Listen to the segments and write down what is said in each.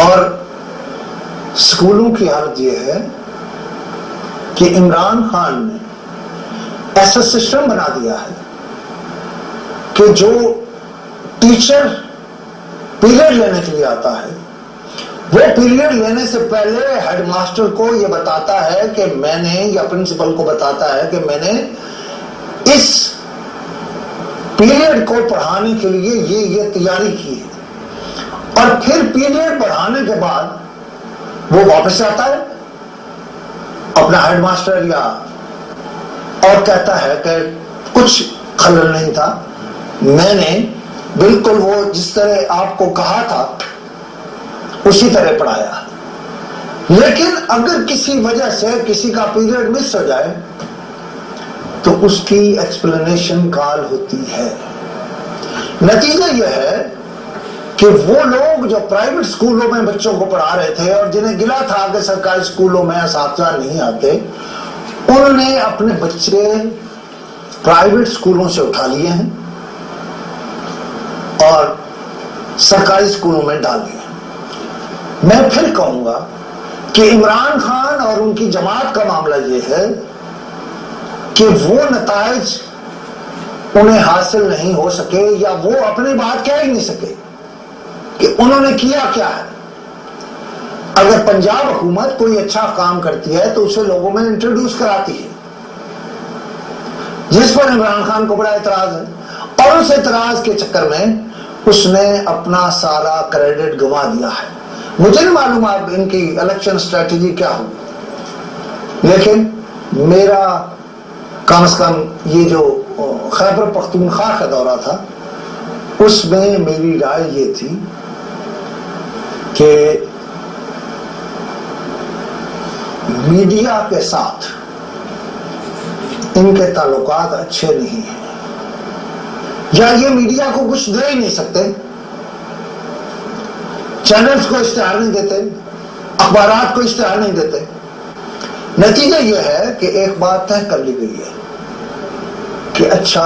اور اسکولوں کی حالت یہ ہے کہ عمران خان نے ایسا سسٹم بنا دیا ہے کہ جو ٹیچر پیریڈ لینے کے لیے آتا ہے وہ پیریڈ لینے سے پہلے ہیڈ ماسٹر کو یہ بتاتا ہے کہ میں نے، یا پرنسپل کو بتاتا ہے کہ میں نے اس پیریڈ کو پڑھانے کے لیے یہ تیاری کی ہے، اور پھر پیریڈ پڑھانے کے بعد وہ واپس آتا ہے اپنا ہیڈ ماسٹر یا اور کہتا ہے کہ کچھ خلل نہیں تھا، میں نے بالکل وہ جس طرح آپ کو کہا تھا اسی طرح پڑھایا. لیکن اگر کسی وجہ سے کسی کا پیریڈ مس ہو جائے تو اس کی ایکسپلینیشن کال ہوتی ہے. نتیجہ یہ ہے کہ وہ لوگ جو پرائیویٹ اسکولوں میں بچوں کو پڑھا رہے تھے اور جنہیں گلا تھا کہ سرکاری اسکولوں میں اساتذہ نہیں آتے، انہوں نے اپنے بچے پرائیویٹ اسکولوں سے اٹھا لیے ہیں اور سرکاری اسکولوں میں ڈال دیے. میں پھر کہوں گا کہ عمران خان اور ان کی جماعت کا معاملہ یہ ہے کہ وہ نتائج انہیں حاصل نہیں ہو سکے، یا وہ اپنی بات کہہ ہی نہیں سکے کہ انہوں نے کیا کیا ہے. اگر پنجاب حکومت کوئی اچھا کام کرتی ہے تو اسے لوگوں میں انٹروڈیوس کراتی ہے، جس پر عمران خان کو بڑا اعتراض ہے، اور اس اعتراض کے چکر میں اس نے اپنا سارا کریڈٹ گنوا دیا ہے. مجھے نہیں معلوم اب ان کی الیکشن اسٹریٹجی کیا ہو، لیکن میرا کم از کم یہ جو خیبر پختونخوا کا دورہ تھا اس میں میری رائے یہ تھی کہ میڈیا کے ساتھ ان کے تعلقات اچھے نہیں ہیں، یا یہ میڈیا کو کچھ دے ہی نہیں سکتے، چینلز کو اشتہار نہیں دیتے، اخبارات کو اشتہار نہیں دیتے. نتیجہ یہ ہے کہ ایک بات طے کر لی گئی ہے کہ اچھا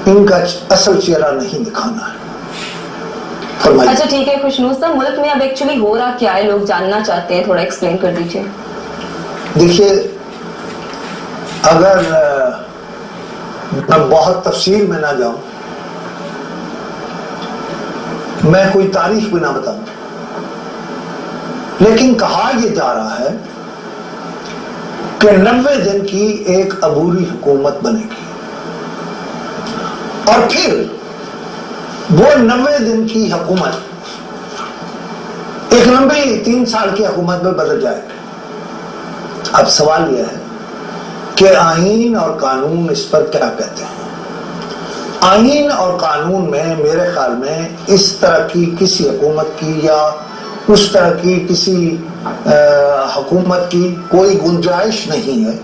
ان کا اصل چہرہ نہیں دکھانا ہے. اچھا ٹھیک ہے خوشنود صاحب، ملک میں اب ایکچولی ہو رہا کیا ہے، لوگ جاننا چاہتے ہیں، تھوڑا ایکسپلین کر دیجیے. دیکھیے، اگر میں بہت تفصیل میں نہ جاؤں، میں کوئی تاریخ بھی نہ بتاؤں، لیکن کہا یہ جا رہا ہے کہ 90 دن کی ایک عبوری حکومت بنے گی، اور پھر وہ 90 دن کی حکومت ایک لمبی 3 سال کی حکومت میں بدل جائے گی. اب سوال یہ ہے کہ آئین اور قانون اس پر کیا کہتے ہیں. آئین اور قانون میں میرے خیال میں اس طرح کی کسی حکومت کی یا اس طرح کی کسی حکومت کی کوئی گنجائش نہیں ہے،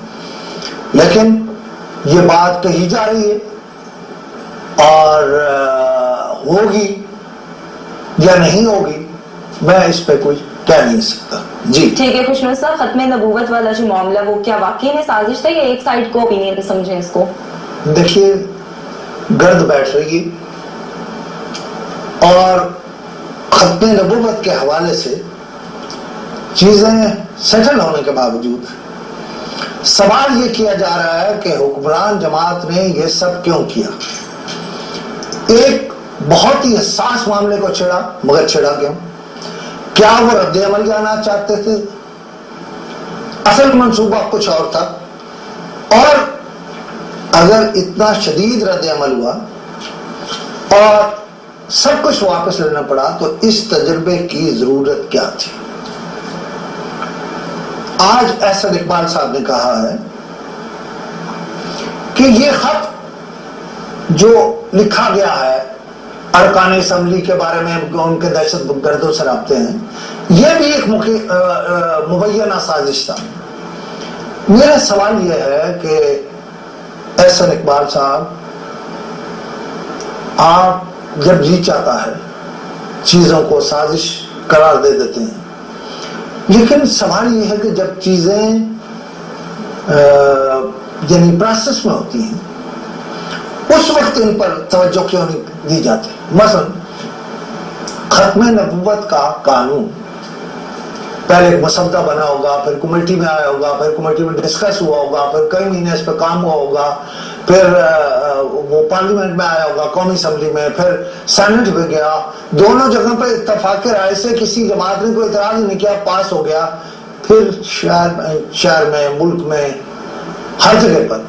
لیکن یہ بات کہی جا رہی ہے اور ہوگی یا نہیں ہوگی میں اس پہ کوئی کہہ نہیں سکتا. جی ٹھیک ہے خوشنود صاحب، ختم نبوت والا جو معاملہ وہ کیا واقعی میں سازش تھا یا ایک سائڈ کو اوپینین سمجھیں اس کو؟ دیکھیے، گرد بیٹھ رہی اور ختم نبوت کے حوالے سے چیزیں سیٹل ہونے کے باوجود سوال یہ کیا جا رہا ہے کہ حکمران جماعت نے یہ سب کیوں کیا. ایک بہت ہی حساس معاملے کو چھیڑا، مگر چھیڑا کیوں؟ کیا وہ رد عمل جانا چاہتے تھے؟ اصل منصوبہ کچھ اور تھا، اور اگر اتنا شدید رد عمل ہوا اور سب کچھ واپس لینا پڑا تو اس تجربے کی ضرورت کیا تھی؟ آج احسن اقبال صاحب نے کہا ہے کہ یہ خط جو لکھا گیا ہے ارکان اسمبلی کے بارے میں ان کے دہشت گردوں سے رابطے ہیں، یہ بھی ایک مبینہ سازش تھا. میرا سوال یہ ہے کہ احسن اقبال صاحب، آپ جب جی چاہتا ہے چیزوں کو سازش قرار دے دیتے ہیں، لیکن سوال یہ ہے کہ جب چیزیں یعنی پروسیس میں ہوتی ہیں اس وقت ان پر توجہ کیوں نہیں دی جاتی؟ مثلا ختم نبوت کا قانون پہلے ایک مسودہ بنا ہوگا، پھر کمیٹی میں آیا ہوگا، پھر کمیٹی میں ڈسکس ہوا ہوگا، پھر کئی مہینے اس پہ کام ہوا ہوگا، پھر وہ پارلیمنٹ میں آیا ہوگا، قومی اسمبلی میں، پھر سینٹ میں گیا، دونوں جگہ پہ اتفاق رائے سے کسی جماعت نے کوئی اعتراض نہیں کیا، پاس ہو گیا، پھر شہر میں، ملک میں، ہر جگہ پر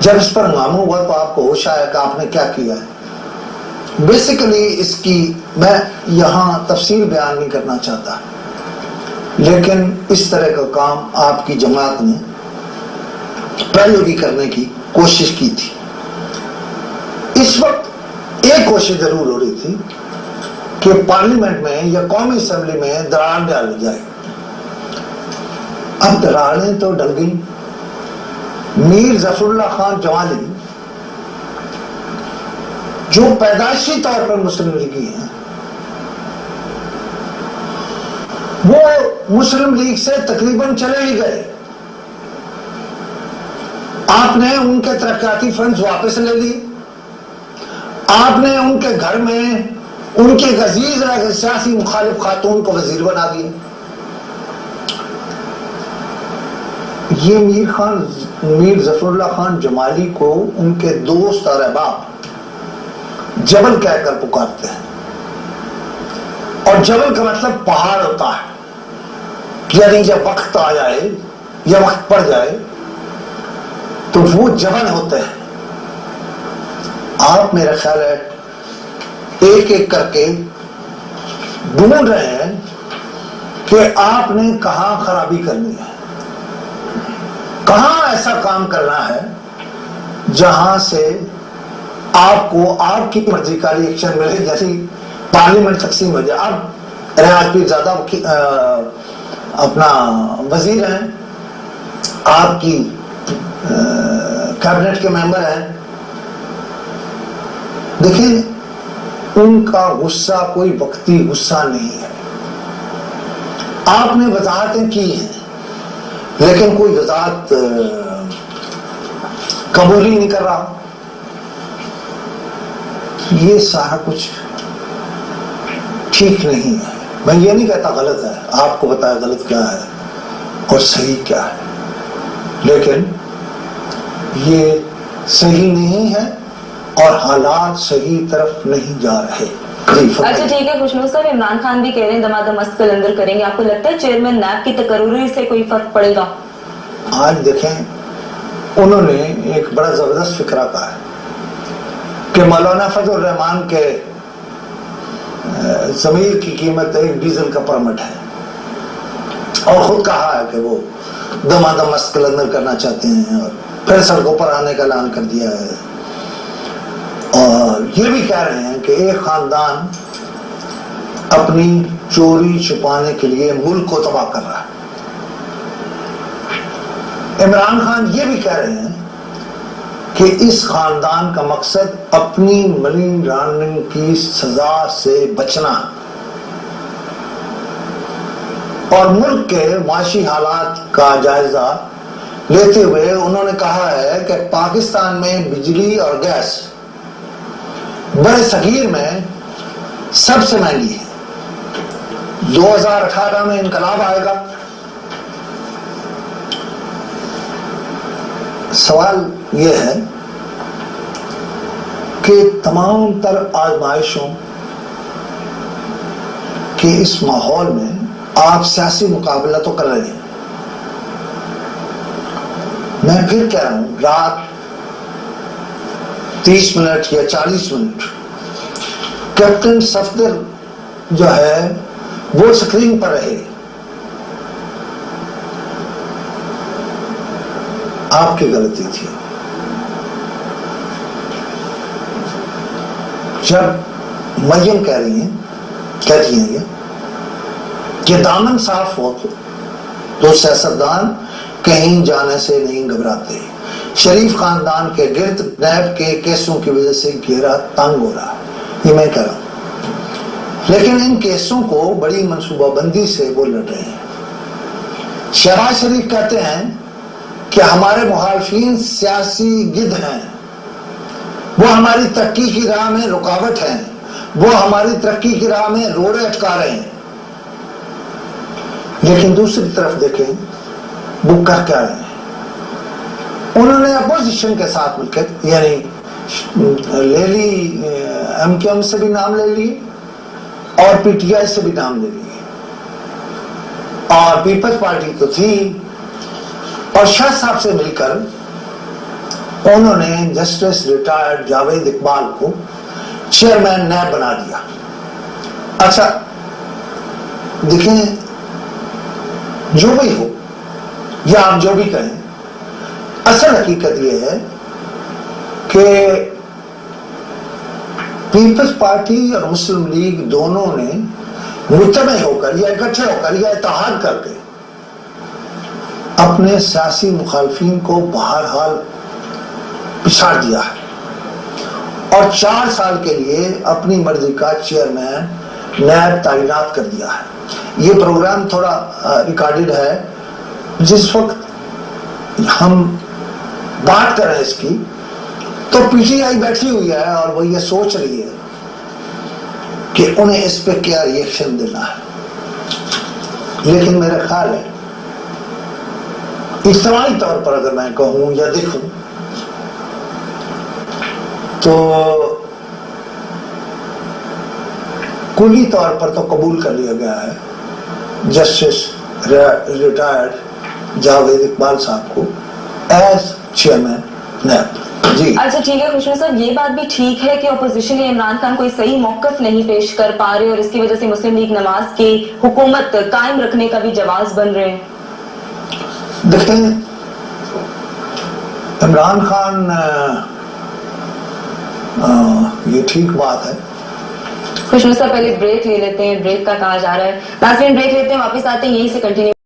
جب اس پر ہنگامہ ہوا تو آپ کو ہوش آیا کہ آپ نے کیا کیا ہے۔ بیسیکلی اس کی میں یہاں تفصیل بیان نہیں کرنا چاہتا، لیکن اس طرح کا کام آپ کی جماعت نے پہلے بھی کرنے کی کوشش کی تھی۔ اس وقت ایک کوشش ضرور ہو رہی تھی کہ پارلیمنٹ میں یا قومی اسمبلی میں دراڑ ڈال جائے۔ اب دراڑیں تو ڈل گئی۔ میر ظفر اللہ خان جمالی جو پیدائشی طور پر مسلم لیگی ہیں، وہ مسلم لیگ سے تقریباً چلے ہی گئے۔ آپ نے ان کے ترقیاتی فنڈز واپس لے لی، آپ نے ان کے گھر میں ان کے عزیز سیاسی مخالف خاتون کو وزیر بنا دیا۔ یہ میر ظفر اللہ خان جمالی کو ان کے دوست اور احباب جبل کہہ کر پکارتے ہیں، اور جبل کا مطلب پہاڑ ہوتا ہے، یعنی جب وقت آ جائے یا وقت پڑ جائے تو وہ جبل ہوتے ہیں۔ آپ میرا خیال ہے ایک ایک کر کے ڈھونڈ رہے ہیں کہ آپ نے کہاں خرابی کرنی ہے، کہاں ایسا کام کرنا ہے جہاں سے آپ کو آپ کی مرضی کا ریئیکشن ملے، جیسے پارلیمنٹ تقسیم ہو جائے۔ اب ریاض پیر زیادہ اپنا وزیر ہیں، آپ کی کیبنٹ کے ممبر ہیں، دیکھیں ان کا غصہ کوئی وقتی غصہ نہیں ہے۔ آپ نے وضاحتیں کی ہیں لیکن کوئی وضاحت قبول ہی نہیں کر رہا۔ یہ سارا کچھ ٹھیک نہیں ہے۔ میں یہ نہیں کہتا غلط ہے، آپ کو بتایا غلط کیا ہے اور صحیح کیا ہے، لیکن یہ صحیح نہیں ہے اور حالات صحیح طرف نہیں جا رہے۔ اچھا ٹھیک ہے خوشنو صاحب، عمران خان بھی کہہ رہے ہیں دمادم مست کلندر کریں گے، آپ کو لگتا ہے چیئرمین نیب کی تقرری سے کوئی فرق پڑے گا؟ آج دیکھیں انہوں نے ایک بڑا زبردست فکرہ کہا ہے کہ مولانا فضل الرحمان کے ضمیر کی قیمت ایک ڈیزل کا پرمٹ ہے، اور خود کہا ہے کہ وہ دمادم مست کلندر کرنا چاہتے ہیں، اور پھر سڑکوں پر آنے کا اعلان کر دیا ہے، اور یہ بھی کہہ رہے ہیں کہ ایک خاندان اپنی چوری چھپانے کے لیے ملک کو تباہ کر رہا ہے۔ عمران خان یہ بھی کہہ رہے ہیں کہ اس خاندان کا مقصد اپنی منی لانڈرنگ کی سزا سے بچنا، اور ملک کے معاشی حالات کا جائزہ لیتے ہوئے انہوں نے کہا ہے کہ پاکستان میں بجلی اور گیس بڑے صغیر میں سب سے مہنگی ہے۔ 2018 میں انقلاب آئے گا۔ سوال یہ ہے کہ تمام تر آزمائشوں کے اس ماحول میں آپ سیاسی مقابلہ تو کر رہے ہیں۔ میں پھر کہہ رہا ہوں، رات 30 منٹ یا 40 منٹ کیپٹن صفدر جو ہے وہ سکرین پر رہے، آپ کی غلطی تھی۔ جب مریم کہتی ہیں کہ دامن صاف ہو تو سیاستدان کہیں جانے سے نہیں گھبراتے۔ شریف خاندان کے گرد نیب کے کیسوں کی وجہ سے گھیرا تنگ ہو رہا، یہ میں کہہ رہا ہوں، لیکن ان کیسوں کو بڑی منصوبہ بندی سے وہ لڑ رہے ہیں۔ شہباز شریف کہتے ہیں کہ ہمارے مخالفین سیاسی گدھ ہیں، وہ ہماری ترقی کی راہ میں رکاوٹ ہیں، وہ ہماری ترقی کی راہ میں روڑے اٹکا رہے ہیں. لیکن دوسری طرف دیکھیں وہ کہہ کیا رہے ہیں. انہوں نے اپوزیشن کے ساتھ مل کر یعنی لے لی, ایم کیو ایم سے بھی نام لے لی اور پی ٹی آئی سے بھی نام لے لی, اور پیپلز پارٹی تو تھی, اور شاہ صاحب سے مل کر انہوں نے جسٹس ریٹائرڈ جاوید اقبال کو چیئرمین نیب بنا دیا. اچھا دیکھیں, جو بھی ہو یا آپ جو بھی کہیں, اصل حقیقت یہ ہے کہ پیپلز پارٹی اور مسلم لیگ دونوں نے مجتمع ہو کر یا اکٹھے ہو کر یا اتحاد کر کے اپنے سیاسی مخالفین کو بہرحال پچھاڑ دیا ہے, اور 4 سال کے لیے اپنی مرضی کا چیئرمین نیب تعینات کر دیا ہے. یہ پروگرام تھوڑا ریکارڈڈ ہے. جس وقت ہم بات کر رہے ہیں اس کی تو پی ٹی آئی بیٹھی ہوئی ہے اور وہ یہ سوچ رہی ہے کہ انہیں اس پہ کیا ری ایکشن دینا ہے. لیکن میرا خیال ہے اجتماعی طور پر اگر میں کہوں یا دیکھوں تو کلی طور پر تو قبول کر لیا گیا ہے جسٹس ریٹائرڈ جاوید اقبال صاحب کو ایز چیئرمین نیب. جی اچھا ٹھیک ہے خوشنو صاحب, یہ بات بھی ٹھیک ہے کہ اپوزیشن یا عمران خان کوئی صحیح موقف نہیں پیش کر پا رہے اور اس کی وجہ سے مسلم لیگ نواز کی حکومت قائم رکھنے کا بھی جواز بن رہے ہیں. دیکھیں عمران خان یہ ٹھیک بات ہے. خوشنو صاحب پہلے بریک لے لیتے ہیں, بریک کا کہا جا رہا ہے. لاسٹ میں بریک لیتے ہیں, واپس آتے ہیں, یہیں سے کنٹینیو.